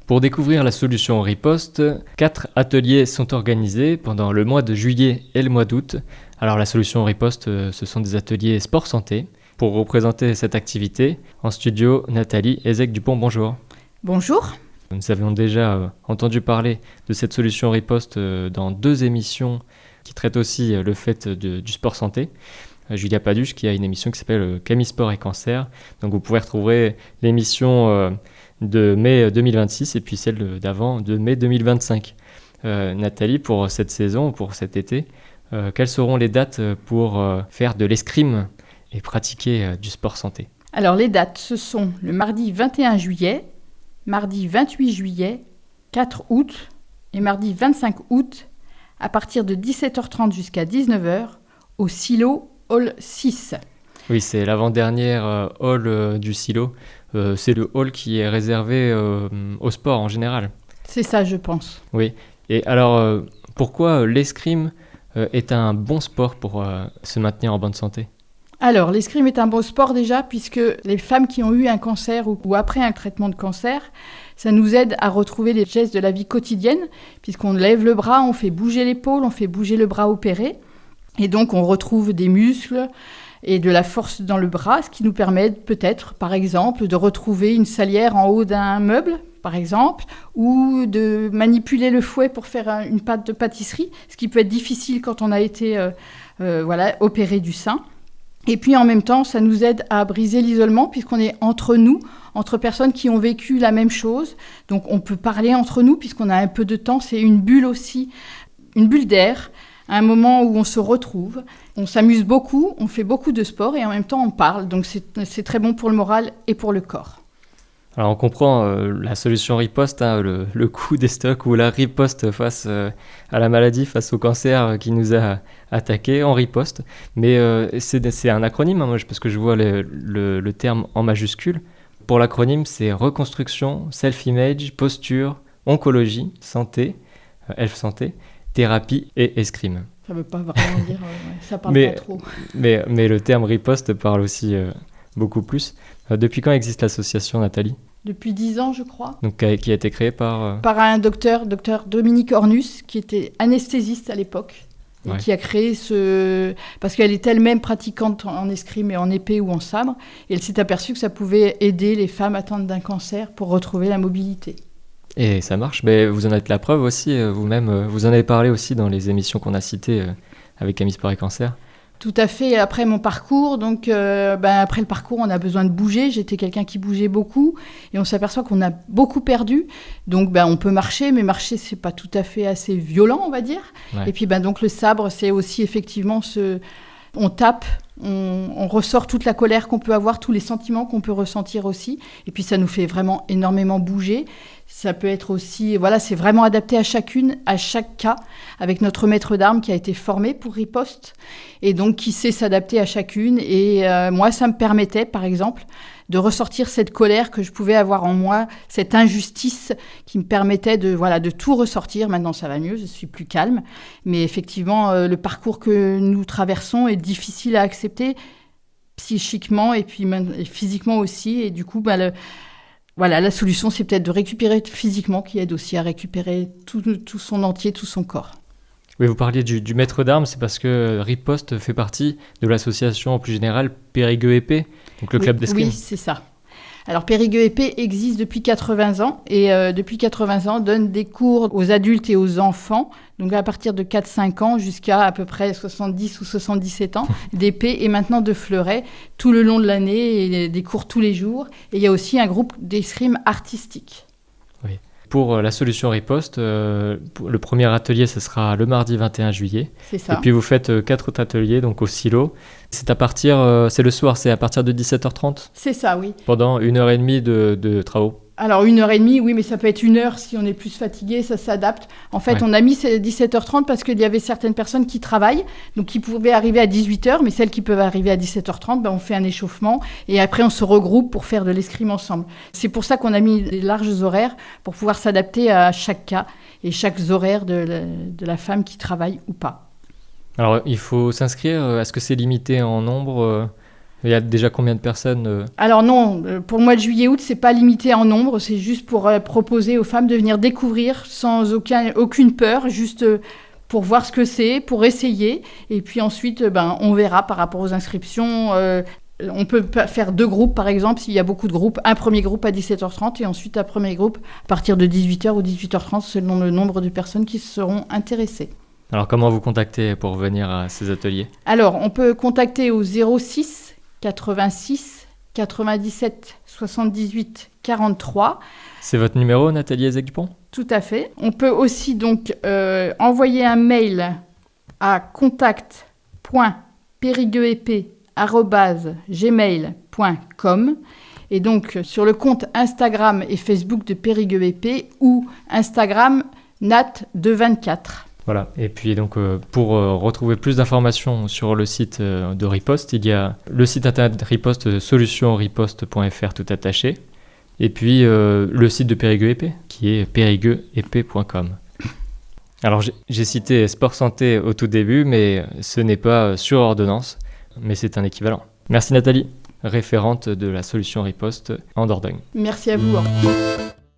Pour découvrir la solution Riposte, 4 ateliers sont organisés pendant le mois de juillet et le mois d'août. Alors la solution Riposte, ce sont des ateliers sport-santé. Pour représenter cette activité, en studio, Nathalie Ezek-Dupont, bonjour. Bonjour. Nous avions déjà entendu parler de cette solution Riposte dans 2 émissions qui traitent aussi le fait du sport-santé. Julia Paduche qui a une émission qui s'appelle Camille Sport et Cancer. Donc vous pourrez retrouver l'émission de mai 2026 et puis celle d'avant de mai 2025. Nathalie, pour cette saison, pour cet été, quelles seront les dates pour faire de l'escrime et pratiquer du sport santé? Alors les dates, ce sont le mardi 21 juillet, mardi 28 juillet, 4 août et mardi 25 août à partir de 17h30 jusqu'à 19h au Silo Hall 6. Oui, c'est l'avant-dernière hall du Silo. C'est le hall qui est réservé au sport en général. C'est ça, je pense. Oui. Et alors, pourquoi l'escrime est un bon sport pour se maintenir en bonne santé? Alors, l'escrime est un bon sport déjà, puisque les femmes qui ont eu un cancer ou après un traitement de cancer, ça nous aide à retrouver les gestes de la vie quotidienne, puisqu'on lève le bras, on fait bouger l'épaule, on fait bouger le bras opéré, et donc on retrouve des muscles et de la force dans le bras, ce qui nous permet peut-être, par exemple, de retrouver une salière en haut d'un meuble, par exemple, ou de manipuler le fouet pour faire une pâte de pâtisserie, ce qui peut être difficile quand on a été opéré du sein. Et puis en même temps, ça nous aide à briser l'isolement puisqu'on est entre nous, entre personnes qui ont vécu la même chose. Donc on peut parler entre nous puisqu'on a un peu de temps. C'est une bulle aussi, une bulle d'air, un moment où on se retrouve. On s'amuse beaucoup, on fait beaucoup de sport et en même temps on parle. Donc c'est très bon pour le moral et pour le corps. Alors on comprend la solution riposte, le coup des stocks ou la riposte face à la maladie, face au cancer qui nous a attaqué, on riposte. Mais c'est un acronyme, moi, parce que je vois le terme en majuscule. Pour l'acronyme, c'est reconstruction, self-image, posture, oncologie, santé, health santé, thérapie et escrime. Ça ne veut pas vraiment dire, ça parle pas trop. Mais le terme riposte parle aussi beaucoup plus. Depuis quand existe l'association, Nathalie? Depuis 10 ans, je crois. Donc, qui a été créée par un docteur Dominique Ornus, qui était anesthésiste à l'époque, et qui a créé parce qu'elle est elle-même pratiquante en escrime et en épée ou en sabre, et elle s'est aperçue que ça pouvait aider les femmes atteintes d'un cancer pour retrouver la mobilité. Et ça marche, mais vous en êtes la preuve aussi, vous-même, vous en avez parlé aussi dans les émissions qu'on a citées avec Camille Sport et Cancer. Tout à fait. Après mon parcours, donc après le parcours, on a besoin de bouger. J'étais quelqu'un qui bougeait beaucoup et on s'aperçoit qu'on a beaucoup perdu. Donc on peut marcher, mais marcher c'est pas tout à fait assez violent, on va dire. Ouais. Et puis donc le sabre, c'est aussi effectivement on tape, on ressort toute la colère qu'on peut avoir, tous les sentiments qu'on peut ressentir aussi. Et puis ça nous fait vraiment énormément bouger. Ça peut être aussi, c'est vraiment adapté à chaque cas, avec notre maître d'armes qui a été formé pour riposte et donc qui sait s'adapter à chacune. Et moi, ça me permettait, par exemple, de ressortir cette colère que je pouvais avoir en moi, cette injustice qui me permettait de tout ressortir. Maintenant, ça va mieux, je suis plus calme. Mais effectivement, le parcours que nous traversons est difficile à accepter psychiquement et puis physiquement aussi. Et du coup, la solution, c'est peut-être de récupérer physiquement, qui aide aussi à récupérer tout son entier, tout son corps. Oui, vous parliez du maître d'armes, c'est parce que Riposte fait partie de l'association en plus générale Périgueux-Épée, donc le club d'escrime. Oui, c'est ça. Alors Périgueux-Épée existe depuis 80 ans et depuis 80 ans donne des cours aux adultes et aux enfants, donc à partir de 4-5 ans jusqu'à à peu près 70 ou 77 ans, d'épée et maintenant de fleuret tout le long de l'année et des cours tous les jours. Et il y a aussi un groupe d'escrime artistique. Oui. Pour la solution riposte, le premier atelier, ce sera le mardi 21 juillet. C'est ça. Et puis vous faites 4 autres ateliers, donc au silo. C'est le soir, c'est à partir de 17h30 ? C'est ça, oui. Pendant 1h30 de travaux. Alors 1h30, oui, mais ça peut être 1 heure si on est plus fatigué, ça s'adapte. En fait, on a mis 17h30 parce qu'il y avait certaines personnes qui travaillent, donc qui pouvaient arriver à 18h, mais celles qui peuvent arriver à 17h30, on fait un échauffement et après on se regroupe pour faire de l'escrime ensemble. C'est pour ça qu'on a mis des larges horaires pour pouvoir s'adapter à chaque cas et chaque horaire de la femme qui travaille ou pas. Alors il faut s'inscrire, est-ce que c'est limité en nombre Il y a déjà combien de personnes Alors non, pour le mois de juillet-août, c'est pas limité en nombre, c'est juste pour proposer aux femmes de venir découvrir sans aucune peur, juste pour voir ce que c'est, pour essayer. Et puis ensuite, on verra par rapport aux inscriptions. On peut faire 2 groupes, par exemple, s'il y a beaucoup de groupes. Un premier groupe à 17h30 et ensuite un premier groupe à partir de 18h ou 18h30, selon le nombre de personnes qui seront intéressées. Alors, comment vous contacter pour venir à ces ateliers ? Alors, on peut contacter au 06 86 97 78 43. C'est votre numéro, Nathalie Ezek-Dupont ? Tout à fait. On peut aussi donc envoyer un mail à contact.perigueuxépée@gmail.com et donc sur le compte Instagram et Facebook de Périgueux Épée ou Instagram Nat224. Voilà, et puis donc pour retrouver plus d'informations sur le site de Riposte, il y a le site internet Riposte, solutionriposte.fr tout attaché, et puis le site de Périgueux Épée qui est périgueuxépée.com. Alors j'ai cité Sport Santé au tout début, mais ce n'est pas sur ordonnance, mais c'est un équivalent. Merci Nathalie, référente de la solution Riposte en Dordogne. Merci à vous.